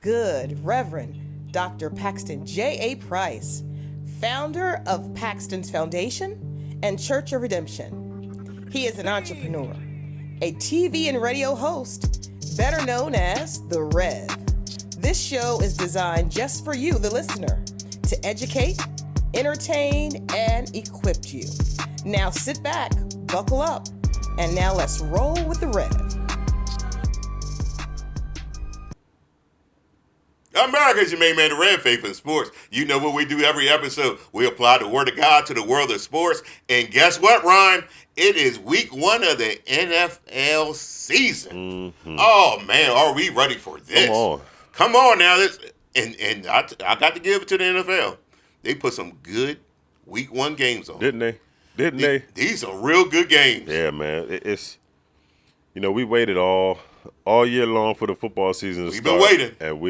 good? Reverend Dr. Paxton JAPrice, founder of Paxton's Foundation and Church of Redemption. He is an entrepreneur, a TV and radio host, better known as the Rev. This show is designed just for you, the listener, to educate, entertain, and equip you. Now sit back, buckle up, and now let's roll with the Rev. America's your main man, the Red Faith in Sports. You know what we do every episode. We apply the Word of God to the world of sports. And guess what, Ryan? It is week 1 of the NFL season. Mm-hmm. Oh, man, are we ready for this? Come on now. And I got to give it to the NFL. They put some good week 1 games on. Didn't they? These are real good games. Yeah, man. It's, we waited all year long for the football season to start. We've been waiting. And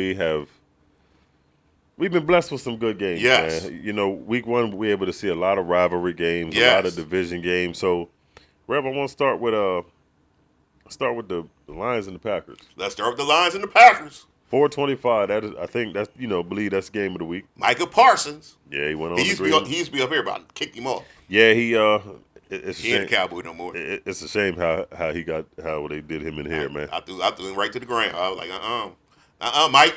we've been blessed with some good games, yes. man. Week 1, we were able to see a lot of rivalry games, a lot of division games. So, Rev, I want to start with the Lions and the Packers. Let's start with the Lions and the Packers. 425. That is, I think that's believe that's game of the week. Micah Parsons. Yeah, he went on. He used to be up here, but I kicked him off. Yeah, he ain't a Cowboy no more. It's a shame how they did him in here, man. I threw him right to the ground. I was like, Mike.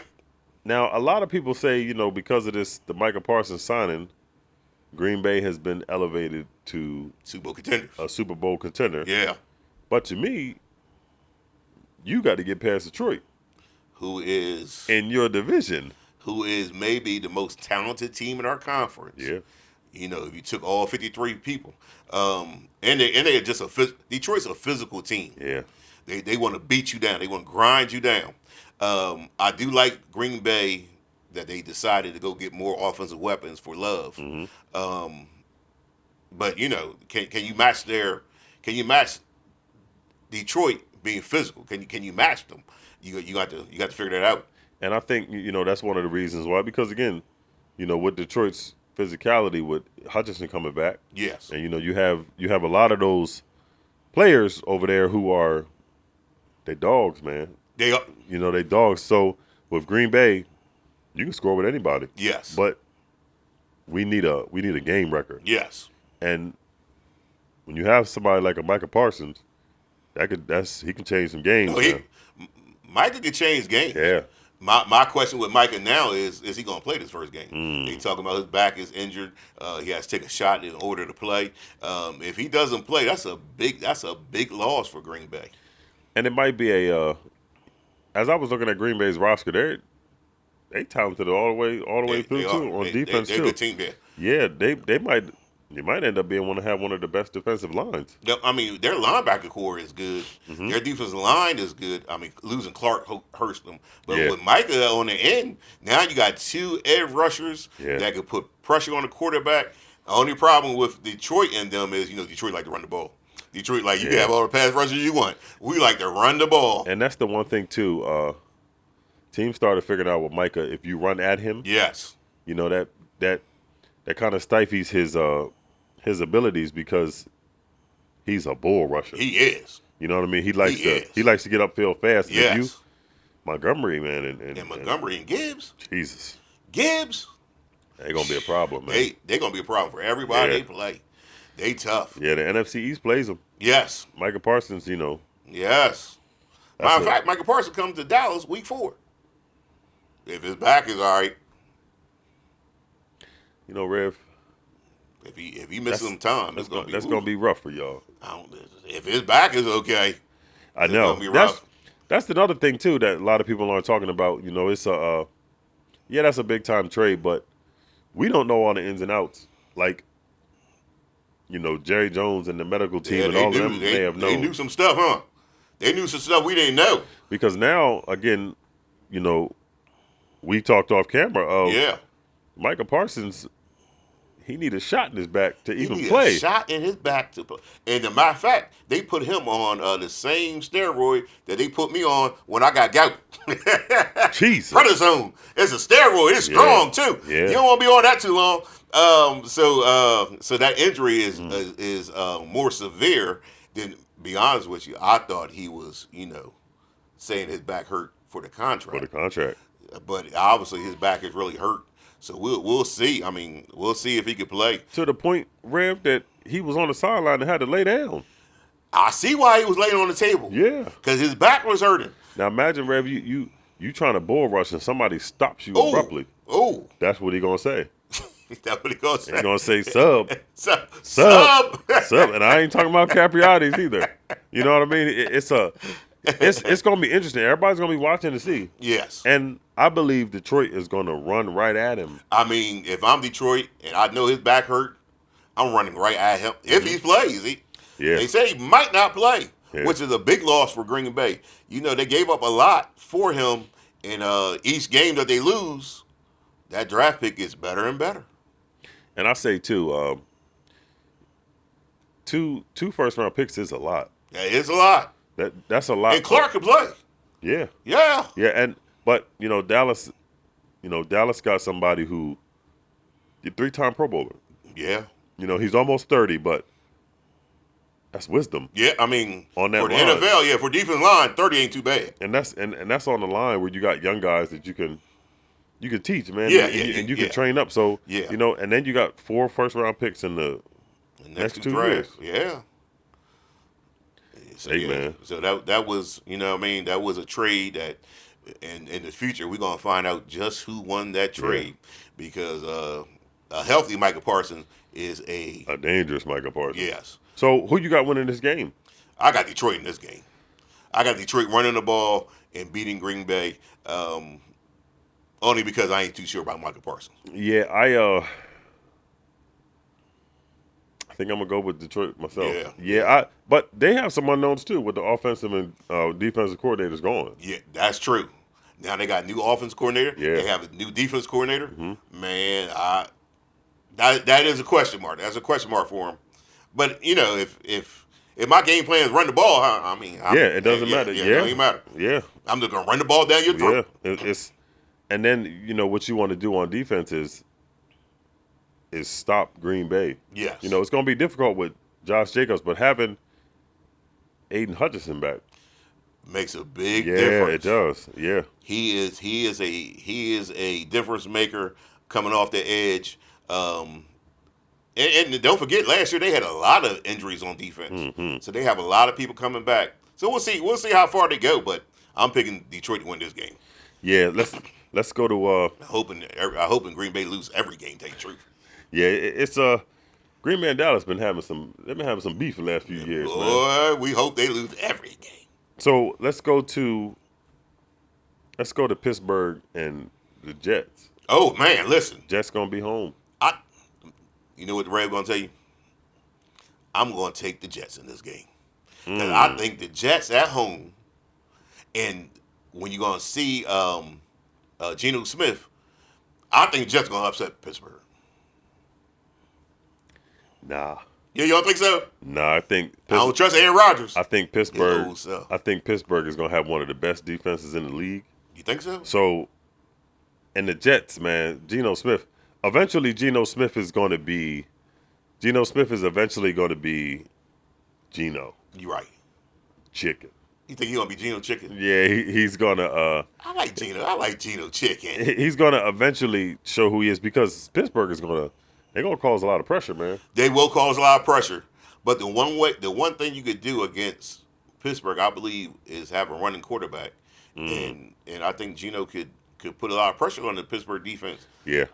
Now, a lot of people say, because of the Micah Parsons signing, Green Bay has been elevated to a Super Bowl contender. Yeah. But to me, you got to get past Detroit, who is in your division, who is maybe the most talented team in our conference. Yeah. If you took all 53 people, and they're just Detroit's a physical team. Yeah. They want to beat you down. They want to grind you down. I do like Green Bay that they decided to go get more offensive weapons for Love. Mm-hmm. But can you match Detroit being physical? Can you match them? You got to figure that out. And I think that's one of the reasons why, because again, with Detroit's physicality, with Hutchinson coming back, yes, and you have a lot of those players over there who are they dogs, man. They are, they dogs. So with Green Bay, you can score with anybody. Yes, but we need a game record. Yes, and when you have somebody like a Micah Parsons, he can change some games. Micah can change games. Yeah. My question with Micah now is he going to play this first game? They talking about his back is injured. He has to take a shot in order to play. If he doesn't play, that's a big loss for Green Bay. And it might be as I was looking at Green Bay's roster, they talented all the way through too on defense they're too. A good team there. Yeah, they might end up being one of the best defensive lines. I mean, their linebacker core is good. Mm-hmm. Their defensive line is good. I mean, losing Clark hurts them. But with Micah on the end, now you got 2 edge rushers that could put pressure on the quarterback. The only problem with Detroit and them is, Detroit like to run the ball. Detroit, you can have all the pass rushers you want. We like to run the ball. And that's the one thing, too. Teams started figuring out with Micah, if you run at him, yes, that kind of stifles his abilities because he's a bull rusher. He is. You know what I mean? He likes to get upfield fast. Yes. You, Montgomery, man, and Montgomery and Gibbs. Jesus. Gibbs. They're gonna be a problem, man. They're gonna be a problem for everybody they play. They tough. Yeah, the NFC East plays them. Yes. Micah Parsons, Yes. Matter of fact, Micah Parsons comes to Dallas week 4. If his back is all right. Rev. If he misses some time, that's gonna be rough for y'all. If his back is okay, I know. It's gonna be rough. That's another thing too that a lot of people aren't talking about. It's that's a big time trade, but we don't know all the ins and outs. Like, Jerry Jones and the medical team and all of them may have known. They knew some stuff, huh? They knew some stuff we didn't know. Because now, again, we talked off camera. Micah Parsons, he need a shot in his back to even play. He need a shot in his back to play. And as a matter of fact, they put him on the same steroid that they put me on when I got gout. Jesus. Prednisone. It's a steroid. It's strong, too. Yeah. You don't want to be on that too long. So that injury is more severe than, be honest with you, I thought he was, saying his back hurt for the contract. but obviously his back is really hurt. So we'll see. I mean, we'll see if he can play. To the point, Rev, that he was on the sideline and had to lay down. I see why he was laying on the table. Yeah. Because his back was hurting. Now imagine, Rev, you trying to bull rush and somebody stops you abruptly. Oh. That's what he gonna say. That's what he gonna say. He's gonna say sub. Sub. Sub. And I ain't talking about Capriati's either. You know what I mean? It's gonna be interesting. Everybody's gonna be watching to see. Yes. And I believe Detroit is gonna run right at him. I mean, if I'm Detroit and I know his back hurt, I'm running right at him. If he plays, they say he might not play, which is a big loss for Green Bay. You know, they gave up a lot for him, and each game that they lose, that draft pick gets better and better. And I say too, two first round picks is a lot. That is a lot. That's a lot. And Clark can play. Yeah. Yeah. Yeah, but Dallas got somebody who 3-time Pro Bowler. Yeah. He's almost 30, but that's wisdom. Yeah, I mean, on that for the line. NFL, for defensive line, 30 ain't too bad. And that's on the line where you got young guys that you can teach, man. Yeah, and you can train up. So and then you got 4 first-round picks in the next 2 years. Yeah. So, man. So that was, that was a trade that, in the future, we're gonna find out just who won that trade because a healthy Micah Parsons is a dangerous Micah Parsons. Yes. So who you got winning this game? I got Detroit in this game. I got Detroit running the ball and beating Green Bay. Only because I ain't too sure about Micah Parsons. Yeah, I think I'm gonna go with Detroit myself. Yeah. But they have some unknowns too with the offensive and defensive coordinators going. Yeah, that's true. Now they got a new offense coordinator. Yeah. They have a new defense coordinator. Mm-hmm. Man, that is a question mark. That's a question mark for him. But if my game plan is run the ball, it doesn't matter. It don't even matter. Yeah, I'm just gonna run the ball down your throat. Yeah, and then what you want to do on defense is stop Green Bay. Yes. It's going to be difficult with Josh Jacobs, but having Aiden Hutchinson back makes a big difference. Yeah, it does. Yeah. He is a difference maker coming off the edge. And don't forget, last year they had a lot of injuries on defense, mm-hmm. so they have a lot of people coming back. So we'll see how far they go. But I'm picking Detroit to win this game. Yeah, let's go to. I hope Green Bay lose every game. Tell you the truth. Yeah, it's Green Bay and Dallas been having some beef the last few years. Boy, man. We hope they lose every game. So let's go to Pittsburgh and the Jets. Oh man, listen, Jets gonna be home. You know what the Rev gonna tell you? I'm gonna take the Jets in this game. Because I think the Jets at home, and when you're gonna see Geno Smith, I think the Jets gonna upset Pittsburgh. Nah. Yeah, you don't think so? Nah, I don't trust Aaron Rodgers. I think Pittsburgh is gonna have one of the best defenses in the league. You think so? So, and the Jets, man, Geno Smith. Eventually, Geno Smith is eventually going to be Geno. You're right. Chicken. You think he's going to be Geno Chicken? Yeah, he's going to. I like Geno Chicken. He's going to eventually show who he is because Pittsburgh they're going to cause a lot of pressure, man. They will cause a lot of pressure. But the one thing you could do against Pittsburgh, I believe, is have a running quarterback. And I think Geno could put a lot of pressure on the Pittsburgh defense. Yeah.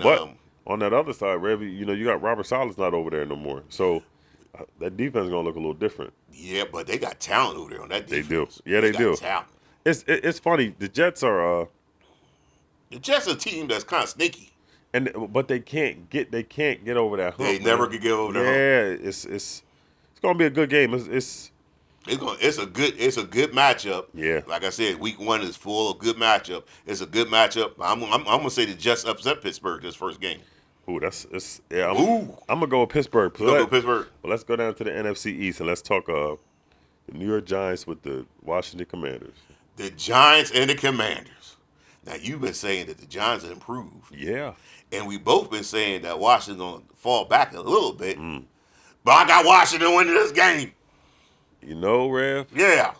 But on that other side, Rev, you got Robert Sala's not over there no more. So that defense is going to look a little different. Yeah, but they got talent over there on that defense. They do. Yeah, they do. Talent. It's funny. The Jets are the Jets are a team that's kind of sneaky. But they can't get over that hump. They never could get over that hump. Yeah, it's going to be a good game. It's a good matchup. Yeah. Like I said, week 1 is full of good matchup. It's a good matchup. I'm gonna say the Jets upset Pittsburgh this first game. Ooh, I'm gonna go with Pittsburgh. Go Pittsburgh. But let's go down to the NFC East and let's talk the New York Giants with the Washington Commanders. The Giants and the Commanders. Now you've been saying that the Giants have improved. Yeah. And we both been saying that Washington's gonna fall back a little bit. But I got Washington winning this game. You know, Rev? Yeah.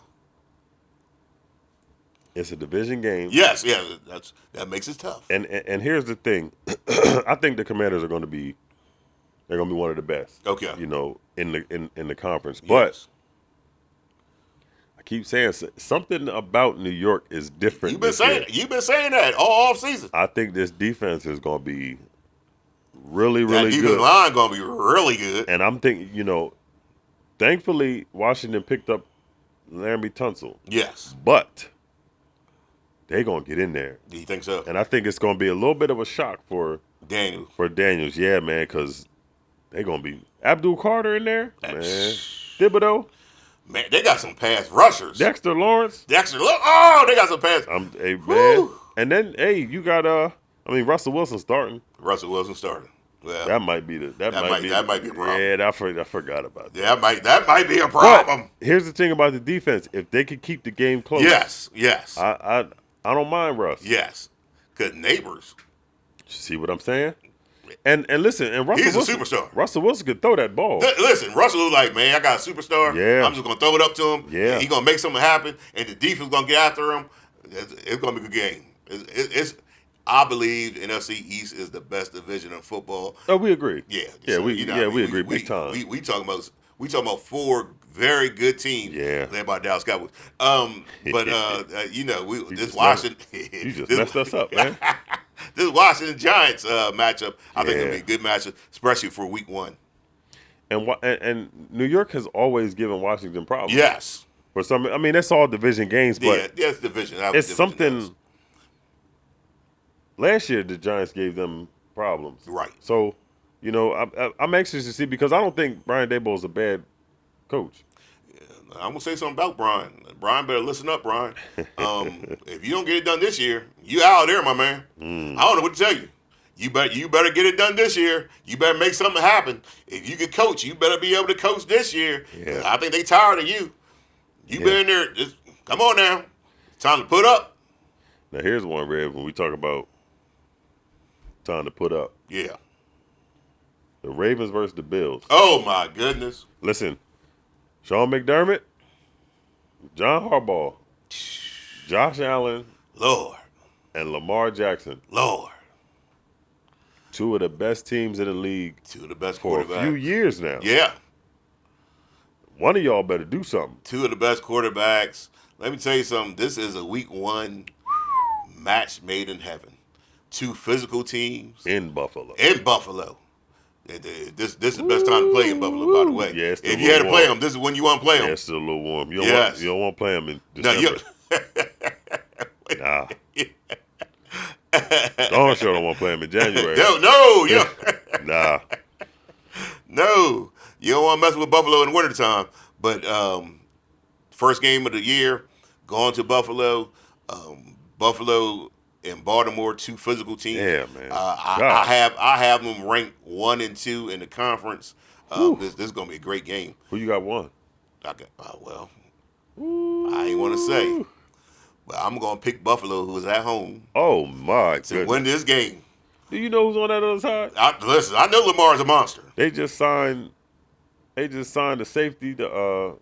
It's a division game. Yes, yeah, that makes it tough. And here's the thing, I think the Commanders are going to be one of the best. Okay, in the conference. Yes. But I keep saying something about New York is different. You've been saying that all off season. I think this defense is going to be really, really that good. Defensive line going to be really good. And I'm thinking, thankfully Washington picked up Laramie Tunsil. Yes, but they're going to get in there. Do you think so? And I think it's going to be a little bit of a shock for Daniels. Yeah, man, because they're going to be Abdul Carter in there, man. Thibodeau. Man, they got some pass rushers. Dexter Lawrence. They got some pass. Hey, man. And then, you got Russell Wilson starting. Well, that might be a problem. Yeah, I forgot about that. Yeah, that might be a problem. But here's the thing about the defense: if they could keep the game close, yes, I don't mind Russ. Yes, good neighbors. See what I'm saying? And listen, and He's a superstar. Russell Wilson could throw that ball. Listen, Russell was like, man, I got a superstar. Yeah, I'm just gonna throw it up to him. Yeah, he's gonna make something happen, and the defense gonna get after him. It's gonna be a good game. I believe NFC East is the best division in football. Oh, we agree. Yeah, we agree big time. We talking about four very good teams. Yeah, led by Dallas Cowboys. This Washington. You just messed us up, man. This Washington Giants matchup, I think it'll be a good matchup, especially for Week 1. And New York has always given Washington problems. Yes. For some, that's all division games, but it's division. It's something. Last year, the Giants gave them problems. Right. So, I'm anxious to see because I don't think Brian Daboll is a bad coach. I'm gonna say something about Brian. Brian better listen up, Brian. If you don't get it done this year, you out there, my man. I don't know what to tell you. You better get it done this year. You better make something happen. If you can coach, you better be able to coach this year. Yeah. I think they tired of you. You been in there. Just come on now. It's time to put up. Now here's one, Rev. When we talk about time to put up. Yeah. The Ravens versus the Bills. Oh my goodness. Listen. Sean McDermott, John Harbaugh, Josh Allen, Lord, and Lamar Jackson. Lord. Two of the best teams in the league. Two of the best for quarterbacks. A few years now. Yeah. One of y'all better do something. Two of the best quarterbacks. Let me tell you something. This is a Week 1 match made in heaven. Two physical teams. In Buffalo. This is the best time to play in Buffalo, by the way. Yeah, if you had to play them, this is when you want to play them. Yeah, it's still a little warm. You don't want to play them in December. Nah. Dawn sure don't want to play them in January. Nah. No. You don't want to mess with Buffalo in the wintertime. But first game of the year, going to Buffalo. Buffalo and Baltimore, two physical teams. Yeah, man. I have them ranked 1 and 2 in the conference. This is going to be a great game. Who you got one? I ain't want to say. But I'm going to pick Buffalo, who is at home. Oh, my goodness. To win this game. Do you know who's on that other side? Listen, I know Lamar's a monster. They just signed the safety to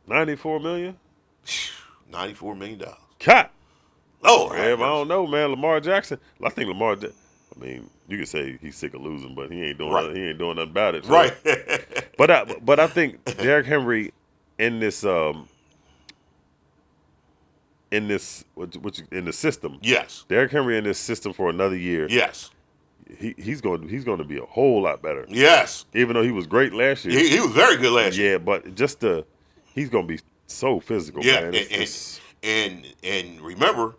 $94 million. $94 million. Cut. Lord, I don't know, man. Lamar Jackson. I think you could say he's sick of losing, but he ain't doing nothing about it. So. Right. but I think Derrick Henry in the system. Yes. Derrick Henry in this system for another year. Yes. He's going to be a whole lot better. Yes. Even though he was great last year. He was very good last year. Yeah, but he's going to be so physical, man. And remember,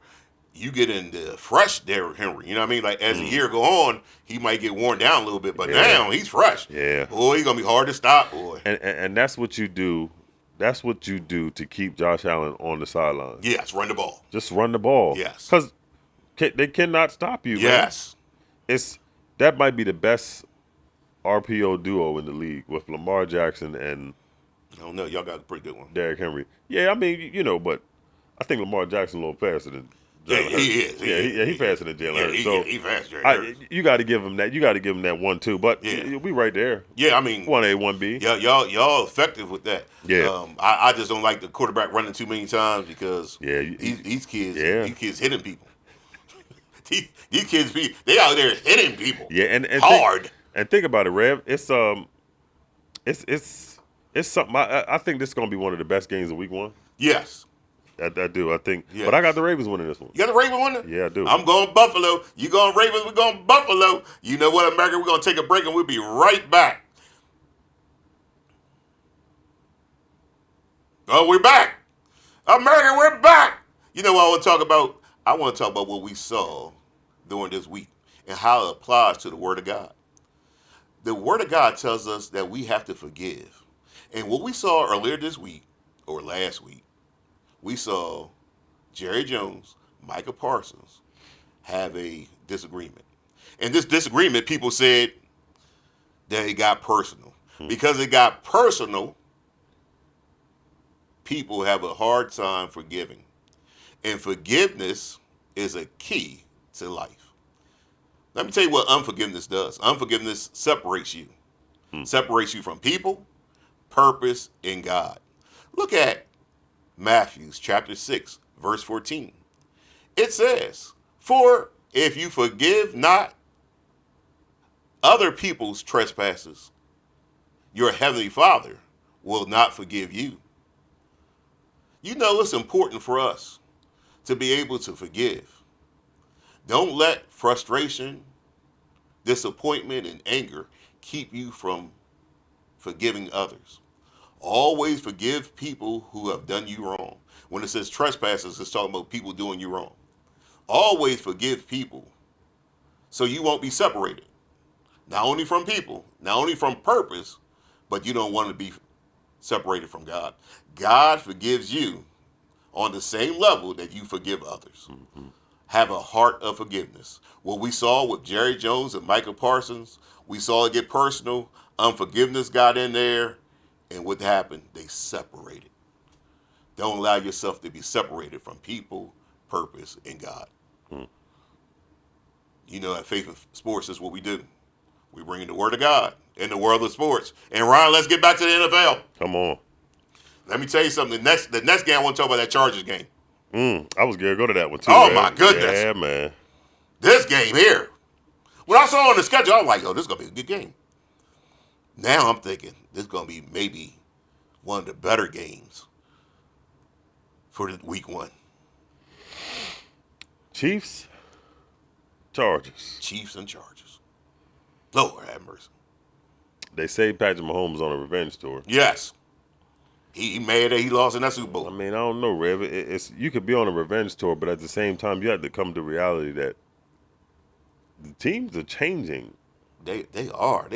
you get into fresh Derrick Henry. You know what I mean? Like as the year go on, he might get worn down a little bit, but now he's fresh. Yeah. Boy, he's gonna be hard to stop, boy. And that's what you do. That's what you do to keep Josh Allen on the sideline. Yes, run the ball. Just run the ball. Yes. Because they cannot stop you. Yes. Man. That might be the best RPO duo in the league with Lamar Jackson and I don't know. Y'all got a pretty good one. Derrick Henry. Yeah, but I think Lamar Jackson a little faster than Yeah, he is. He faster than Jalen Hurts. So he faster. You got to give him that. You got to give him that 1-2. But we right there. Yeah, I mean 1A, 1B. Yeah, y'all effective with that. Yeah. I just don't like the quarterback running too many times because these kids hitting people. these kids they out there hitting people. Yeah, and hard. Think about it, Rev. It's something. I think this is gonna be one of the best games of week 1. Yes. I do. I think. Yes. But I got the Ravens winning this one. You got the Ravens winning? Yeah, I do. I'm going Buffalo. You going Ravens? We're going Buffalo. You know what, America? We're gonna take a break and we'll be right back. Oh, we're back. America, we're back. You know what I want to talk about? I want to talk about what we saw during this week and how it applies to the Word of God. The Word of God tells us that we have to forgive. And what we saw earlier this week, or last week, we saw Jerry Jones, Micah Parsons have a disagreement. And this disagreement, people said that it got personal. Because it got personal, people have a hard time forgiving. And forgiveness is a key to life. Let me tell you what unforgiveness does. Unforgiveness separates you. Separates you from people, purpose, and God. Look at Matthew chapter 6, verse 14. It says, "For if you forgive not other people's trespasses, your heavenly Father will not forgive you." You know, it's important for us to be able to forgive. Don't let frustration, disappointment, and anger keep you from forgiving others. Always forgive people who have done you wrong. When it says trespasses, it's talking about people doing you wrong. Always forgive people so you won't be separated. Not only from people, not only from purpose, but you don't want to be separated from God. God forgives you on the same level that you forgive others. Have a heart of forgiveness. What we saw with Jerry Jones and Micah Parsons, we saw it get personal. Unforgiveness got in there. And what happened? They separated. Don't allow yourself to be separated from people, purpose, and God. You know, at Faith in Sports is what we do. We bring in the Word of God in the world of sports. And Ryan, let's get back to the NFL. Come on. Let me tell you something. The next game I want to talk about, that Chargers game. I was going to go to that one too. Oh, man. my goodness. Yeah, man. This game here. When I saw on the schedule, I was like, oh, this is going to be a good game. Now I'm thinking this is going to be maybe one of the better games for the week 1. Chiefs, Chargers. Chiefs and Chargers. Lord have mercy. They say Patrick Mahomes on a revenge tour. Yes. He mad that he lost in that Super Bowl. I mean, I don't know, Rev. It's you could be on a revenge tour, but at the same time, you have to come to reality that the teams are changing. They are.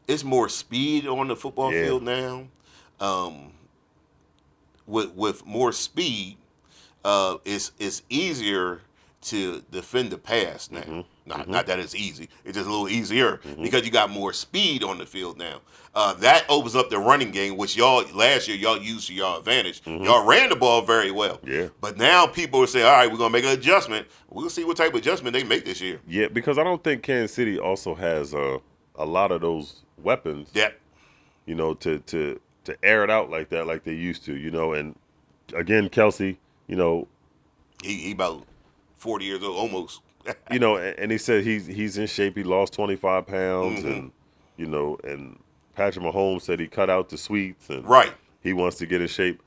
It's more speed on the football field now. With more speed, it's easier to defend the pass now. Not that it's easy. It's just a little easier because you got more speed on the field now. That opens up the running game, which last year y'all used to your advantage. Y'all ran the ball very well. Yeah. But now people are saying, all right, we're going to make an adjustment. We'll see what type of adjustment they make this year. Yeah, because I don't think Kansas City also has a lot of those weapons. Yeah. You know, to air it out like that, like they used to. You know, and again, Kelsey, you know, he about 40 years old, almost. You know, and he said he's in shape. He lost 25 pounds, and you know, and Patrick Mahomes said he cut out the sweets, and he wants to get in shape.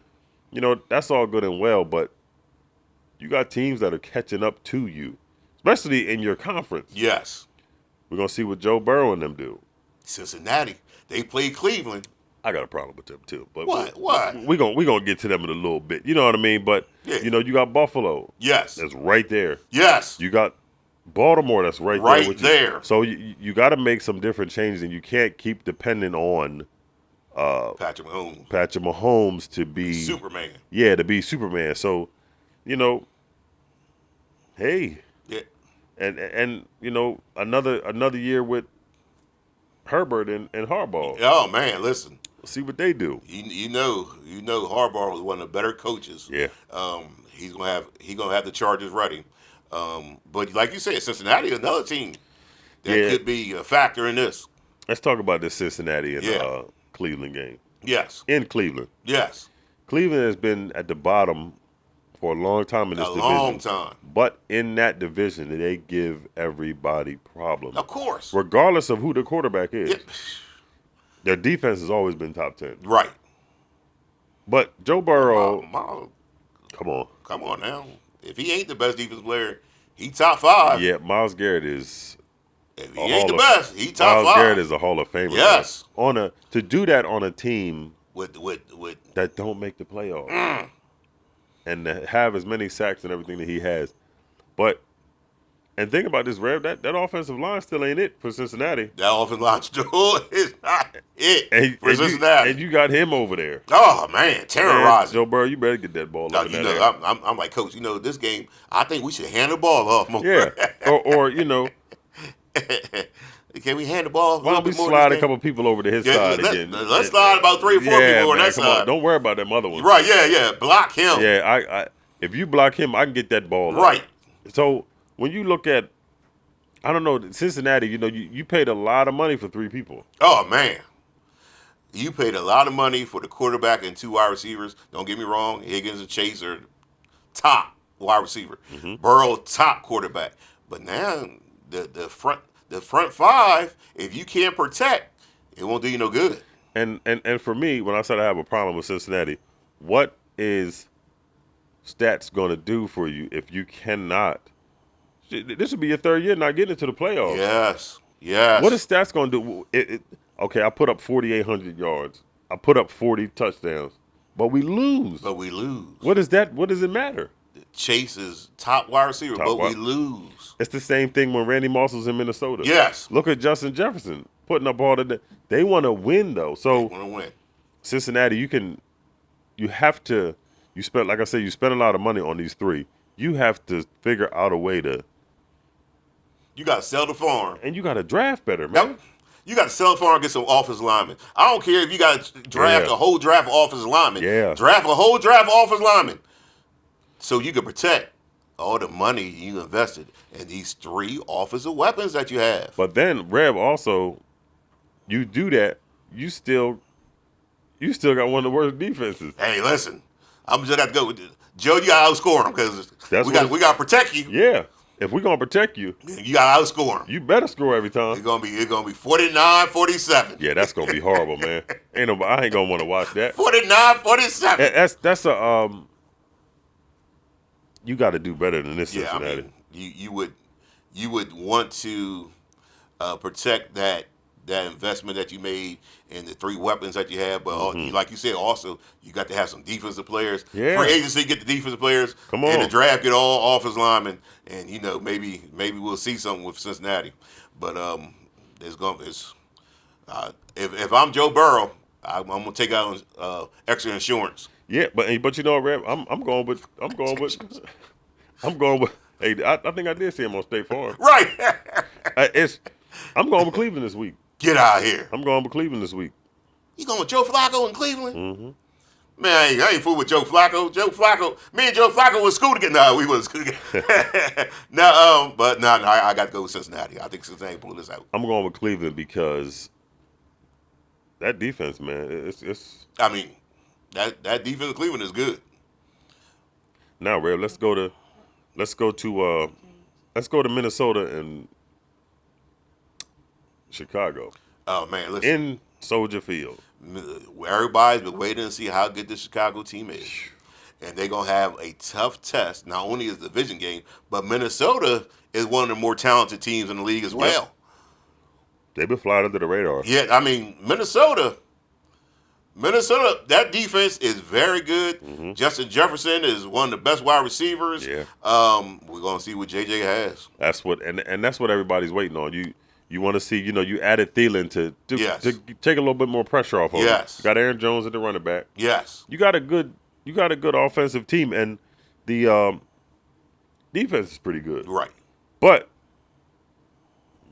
You know, that's all good and well, but you got teams that are catching up to you, especially in your conference. Yes. We're gonna see what Joe Burrow and them do. Cincinnati, they played Cleveland. I got a problem with them too. But what? We're gonna get to them in a little bit. You know what I mean? But you know, you got Buffalo. Yes. That's right there. Yes. You got Baltimore. That's right there. Right there. So you got to make some different changes, and you can't keep depending on Patrick Mahomes. Patrick Mahomes to be Superman. Yeah, to be Superman. So, you know, hey. Yeah. And you know, another year with Herbert and Harbaugh. Oh man, listen. See what they do. You know, Harbaugh was one of the better coaches. Yeah. He's gonna have the Chargers ready. But like you said, Cincinnati, another team that could be a factor in this. Let's talk about this Cincinnati and Cleveland game. Yes. In Cleveland. Yes. Cleveland has been at the bottom for a long time in this division. A long time. But in that division, they give everybody problems. Of course. Regardless of who the quarterback is. Yep. Their defense has always been top 10. Right. But Joe Burrow. Come on now. If he ain't the best defensive player, he top 5. Yeah, Myles Garrett is. If he ain't the best, he top 5. Myles Garrett is a Hall of Famer. Yes. To do that on a team with that don't make the playoffs. And to have as many sacks and everything that he has. And think about this, Rev, that offensive line still ain't it for Cincinnati. That offensive line still is not it for Cincinnati. And you got him over there. Oh, man, terrorizing. Joe Burrow, you better get that ball up in that area. I'm like, Coach, this game, I think we should hand the ball off more. Yeah, or can we hand the ball? Why don't we slide a couple people over to his side again? Let's slide about 3 or 4 people on that side. Don't worry about them other ones. Right, yeah. Block him. Yeah, if you block him, I can get that ball. Right. Up. So when you look at, I don't know, Cincinnati, you paid a lot of money for 3 people. Oh, man. You paid a lot of money for the quarterback and 2 wide receivers. Don't get me wrong. Higgins and Chase are top wide receiver. Mm-hmm. Burrow, top quarterback. But now the front 5, if you can't protect, it won't do you no good. And for me, when I said I have a problem with Cincinnati, what is stats going to do for you if you cannot? This would be your 3rd year not getting into the playoffs. Yes. What is stats going to do? Okay, I put up 4,800 yards. I put up 40 touchdowns. But we lose. What is that? What does it matter? Chase is top wide receiver, we lose. It's the same thing when Randy Moss was in Minnesota. Yes. Look at Justin Jefferson putting up all the. They want to win though. So they want to win. Cincinnati, you spent, like I said, you spent a lot of money on these 3. You have to figure out a way to. You got to sell the farm. And you got to draft better, man. Yep. You got to sell the farm and get some offensive linemen. I don't care if you got to draft a whole draft of offensive linemen. Yeah. Draft a whole draft of offensive linemen so you can protect all the money you invested in these 3 offensive weapons that you have. But then, Rev, also, you do that, you still got one of the worst defenses. Hey, listen, I'm just got to go with Joe. You got to outscore them because we got to protect you. Yeah. If we're going to protect you, you got to outscore them. You better score every time. It's gonna be 49-47. Yeah, that's going to be horrible, man. I ain't going to want to watch that. 49-47. That's a you got to do better than this, Cincinnati. I mean, you would want to protect that investment that you made in the 3 weapons that you have, but like you said, also you got to have some defensive players. Yeah. Free agency, get the defensive players. Come on. In the draft, get all offensive linemen, and maybe we'll see something with Cincinnati. But if I'm Joe Burrow, I'm gonna take out extra insurance. Yeah, but Rev, I'm going with. Hey, I think I did see him on State Farm. Right. I'm going with Cleveland this week. Get out of here. I'm going with Cleveland this week. You going with Joe Flacco in Cleveland? Mm-hmm. Man, I ain't fool with Joe Flacco. Me and Joe Flacco was school together. No, we wasn't school together. I got to go with Cincinnati. I think Cincinnati pull this out. I'm going with Cleveland because that defense, man, it's. I mean, that defense of Cleveland is good. Now, Rev, let's go to Minnesota and Chicago. Oh man, listen. In Soldier Field. Everybody's been waiting to see how good the Chicago team is. And they're going to have a tough test. Not only is the division game, but Minnesota is one of the more talented teams in the league as well. They've been flying under the radar. Yeah, I mean, Minnesota, that defense is very good. Mm-hmm. Justin Jefferson is one of the best wide receivers. Yeah. We're going to see what JJ has. That's what everybody's waiting on. You want to see, you added Thielen to take a little bit more pressure off of him. Yes. You got Aaron Jones at the running back. Yes. You got a good offensive team, and the defense is pretty good. Right. But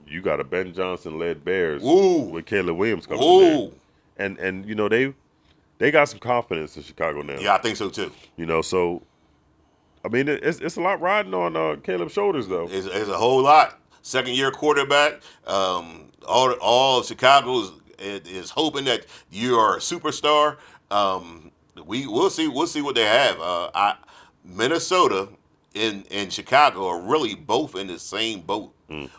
you got a Ben Johnson-led Bears with Caleb Williams coming in there. And they got some confidence in Chicago now. Yeah, I think so too. So I mean, it's a lot riding on Caleb's shoulders, though. It's a whole lot. Second-year quarterback. All of Chicago is hoping that you are a superstar. We'll see what they have. Minnesota and Chicago are really both in the same boat,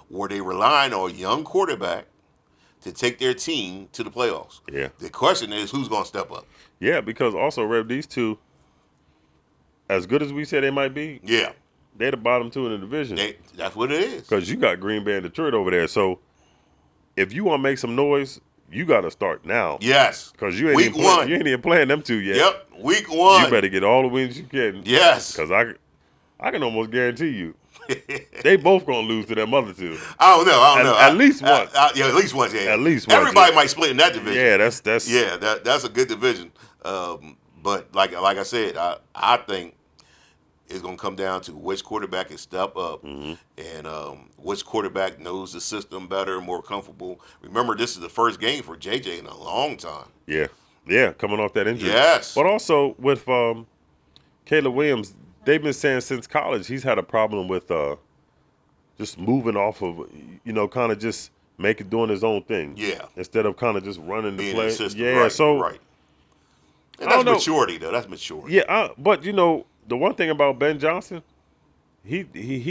where they relying on a young quarterback to take their team to the playoffs. Yeah. The question is, who's going to step up? Yeah, because also, Rev, these two, as good as we say they might be, they're the bottom two in the division. That's what it is. Because you got Green Bay and Detroit over there. So if you want to make some noise, you got to start now. Yes. Because you ain't even playing them two yet. Yep. Week 1. You better get all the wins you can. Yes. Because I can almost guarantee you, they both gonna lose to them other two. I don't know. At least once. Yeah, at least once. Yeah. At least once. Everybody might split in that division. Yeah, that's a good division. But like I said, I think it's gonna come down to which quarterback can step up, and which quarterback knows the system better, more comfortable. Remember, this is the first game for JJ in a long time. Yeah, coming off that injury. Yes. But also with Caleb Williams, they've been saying since college he's had a problem with just moving off of, kind of just doing his own thing. Yeah. Instead of kind of just running the play. System. Yeah. Right, so right. And that's maturity, though. That's maturity. Yeah. But the one thing about Ben Johnson, he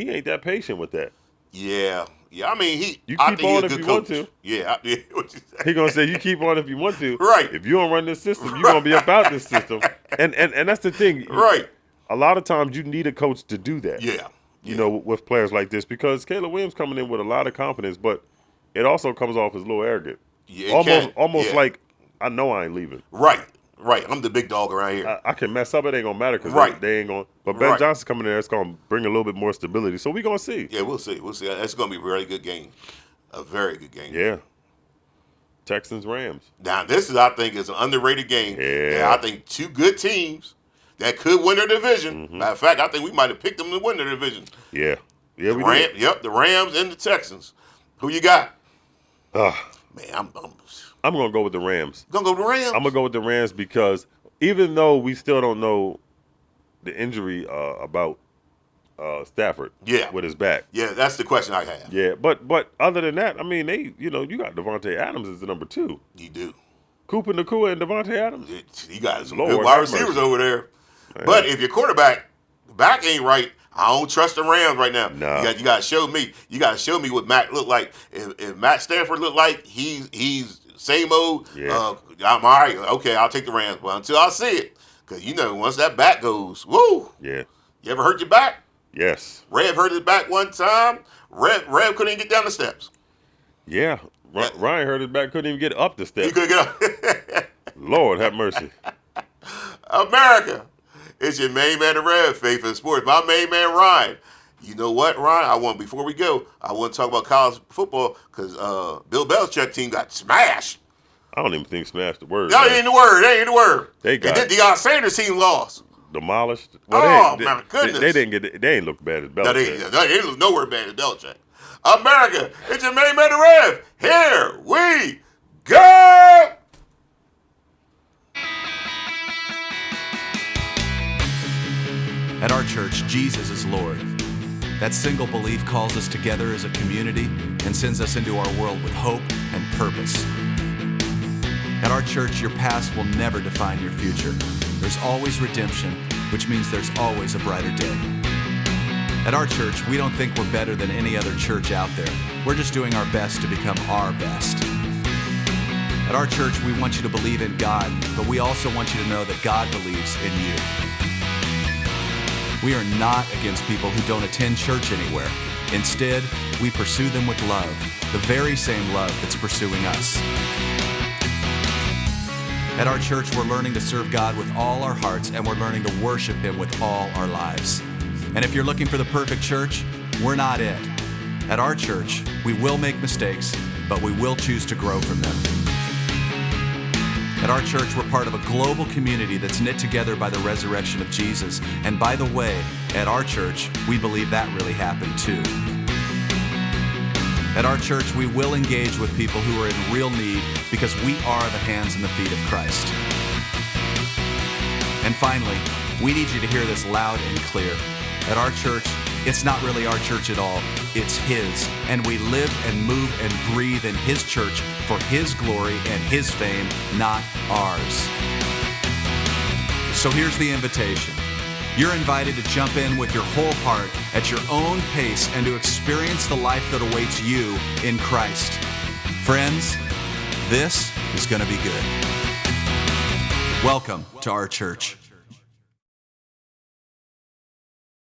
ain't that patient with that. Yeah. I mean, you keep on if you want to. Yeah. He gonna say you keep on if you want to. Right. If you don't run this system, you're gonna be about this system. And that's the thing. Right. A lot of times you need a coach to do that. Yeah. With players like this, because Caleb Williams coming in with a lot of confidence, but it also comes off as a little arrogant. Yeah. Almost like, I know I ain't leaving. Right. I'm the big dog around here. I can mess up. It ain't gonna matter because they ain't gonna. But Ben Johnson coming in there, it's gonna bring a little bit more stability. So we gonna see. Yeah, we'll see. That's gonna be a very good game. A very good game. Yeah. Texans Rams. Now this I think is an underrated game. Yeah. I think two good teams that could win their division. Matter of fact, I think we might have picked them to win their division. Yeah. Yeah, we did. Yep, the Rams and the Texans. Who you got? Man, I'm going to go with the Rams. Gonna go with the Rams? I'm going to go with the Rams because even though we still don't know the injury about Stafford with his back. Yeah, that's the question I have. Yeah, but other than that, I mean, you got Devontae Adams as the number 2. You do. Cooper Nakua and Devontae Adams? You got some good wide receivers over there. Man. But if your quarterback back ain't right, I don't trust the Rams right now. No. You got to show me. You got to show me what Matt look like. If Matt Stafford look like he's same old, I'm all right. Okay, I'll take the Rams. But until I see it, because once that back goes, woo. Yeah. You ever hurt your back? Yes. Rev hurt his back one time. Rev couldn't even get down the steps. Yeah. Ryan hurt his back, couldn't even get up the steps. He couldn't get up. Lord have mercy. America. It's your main man, the Rev, Faith in Sports. My main man, Ryan. You know what, Ryan? Before we go, I want to talk about college football because Bill Belichick's team got smashed. I don't even think smashed the word. That ain't the word. That ain't the word. They got. And then Deion Sanders' team lost. Demolished. Well, my goodness. They ain't look bad as Belichick. No, they look nowhere bad as Belichick. America, it's your main man, the Rev. Here we go. At our church, Jesus is Lord. That single belief calls us together as a community and sends us into our world with hope and purpose. At our church, your past will never define your future. There's always redemption, which means there's always a brighter day. At our church, we don't think we're better than any other church out there. We're just doing our best to become our best. At our church, we want you to believe in God, but we also want you to know that God believes in you. We are not against people who don't attend church anywhere. Instead, we pursue them with love, the very same love that's pursuing us. At our church, we're learning to serve God with all our hearts, and we're learning to worship Him with all our lives. And if you're looking for the perfect church, we're not it. At our church, we will make mistakes, but we will choose to grow from them. At our church, we're part of a global community that's knit together by the resurrection of Jesus. And by the way, at our church, we believe that really happened too. At our church, we will engage with people who are in real need because we are the hands and the feet of Christ. And finally, we need you to hear this loud and clear. At our church, it's not really our church at all. It's His. And we live and move and breathe in His church for His glory and His fame, not ours. So here's the invitation. You're invited to jump in with your whole heart at your own pace and to experience the life that awaits you in Christ. Friends, this is going to be good. Welcome to our church.